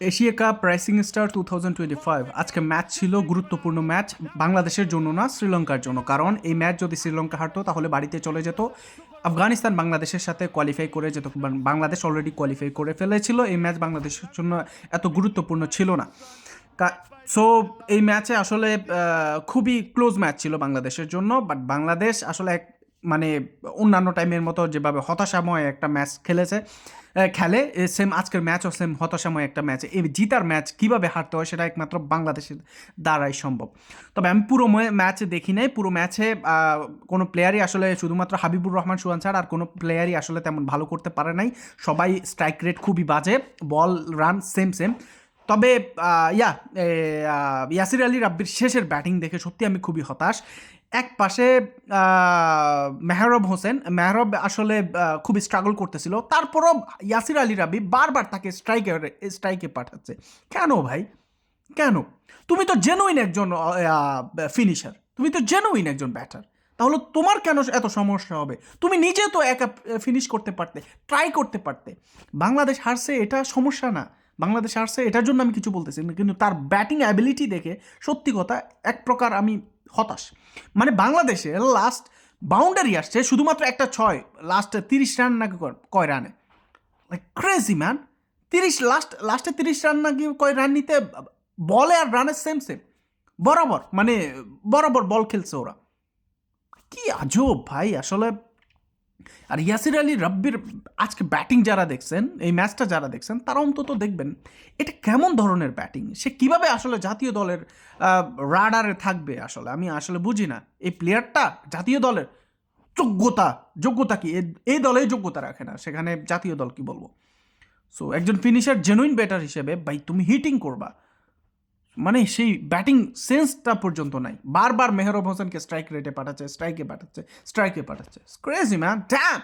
Asia cup raising star 2025 আজকে match ছিল গুরুত্বপূর্ণ ম্যাচ বাংলাদেশের জন্য না শ্রীলঙ্কার জন্য, কারণ এই ম্যাচ যদি শ্রীলঙ্কা হারতো তাহলে বাড়িতে চলে যেত। আফগানিস্তান বাংলাদেশের সাথে কোয়ালিফাই করে যেত, বাংলাদেশ অলরেডি কোয়ালিফাই করে ফেলেছিল। এই ম্যাচ বাংলাদেশের জন্য এত গুরুত্বপূর্ণ ছিল না। সো এই ম্যাচে আসলে খুবই ক্লোজ ম্যাচ ছিল বাংলাদেশের জন্য, বাট বাংলাদেশ আসলে মানে অন্যান্য টাইমের মতো যেভাবে হতাশাময় একটা ম্যাচ খেলে সেম আজকের ম্যাচও সেম হতাশাময় একটা ম্যাচ। এই জিতার ম্যাচ কীভাবে হারতে হয় সেটা একমাত্র বাংলাদেশের দ্বারাই সম্ভব। তবে আমি পুরো ম্যাচ দেখি নাই। পুরো ম্যাচে কোনো প্লেয়ারই আসলে, শুধুমাত্র হাবিবুর রহমান সুহান ছাড়া আর কোনো প্লেয়ারই আসলে তেমন ভালো করতে পারে নাই। সবাই স্ট্রাইক রেট খুবই বাজে, বল রান সেম। তবে ইয়াসির আলী রাব্বির শেষের ব্যাটিং দেখে সত্যি আমি খুবই হতাশ। এক পাশে মেহরব আসলে খুবই স্ট্রাগল করতেছিল, তারপরও ইয়াসির আলী রাব্বি বারবার তাকে স্ট্রাইকে পাঠাচ্ছে। কেন ভাই, কেন? তুমি তো জেনুইন একজন ফিনিশার, তুমি তো জেনুইন একজন ব্যাটার, তাহলে তোমার কেন এত সমস্যা হবে? তুমি নিজে তো একা ফিনিশ করতে পারতে, ট্রাই করতে পারতে। বাংলাদেশ হারছে এটা সমস্যা না, বাংলাদেশ হারছে এটার জন্য আমি কিছু বলতেছি না, কিন্তু তার ব্যাটিং অ্যাবিলিটি দেখে সত্যি কথা এক প্রকার আমি হতাশ। মানে বাংলাদেশে লাস্ট বাউন্ডারি আসছে শুধুমাত্র একটা ছয়, লাস্ট 30 রান নাকি কয় রানে, লাইক ক্রেজি ম্যান। লাস্টে 30 রান নাকি কয় রান নিতে, বলে আর রানের সেম বরাবর, মানে বরাবর বল খেলছে ওরা। কি আজব ভাই আসলে। আর ইয়াসির আলী রাব্বির আজকে ব্যাটিং যারা দেখছেন, এই ম্যাচটা যারা দেখছেন, তারা অন্তত দেখবেন এটা কেমন ধরনের ব্যাটিং। সে কিভাবে আসলে জাতীয় দলের রাডারে থাকবে আসলে আমি আসলে বুঝি না। এই প্লেয়ারটা জাতীয় দলের যোগ্যতা কি এই দলে যোগ্যতা রাখে না, সেখানে জাতীয় দল কি বলবো। সো একজন ফিনিশার জেনুইন ব্যাটার হিসেবে ভাই তুমি হিটিং করবা, মানে সেই ব্যাটিং সেন্সটা পর্যন্ত নাই। বারবার মেহরব হোসেনকে স্ট্রাইকে পাঠাচ্ছে, ক্রেজি ম্যান, ড্যাম।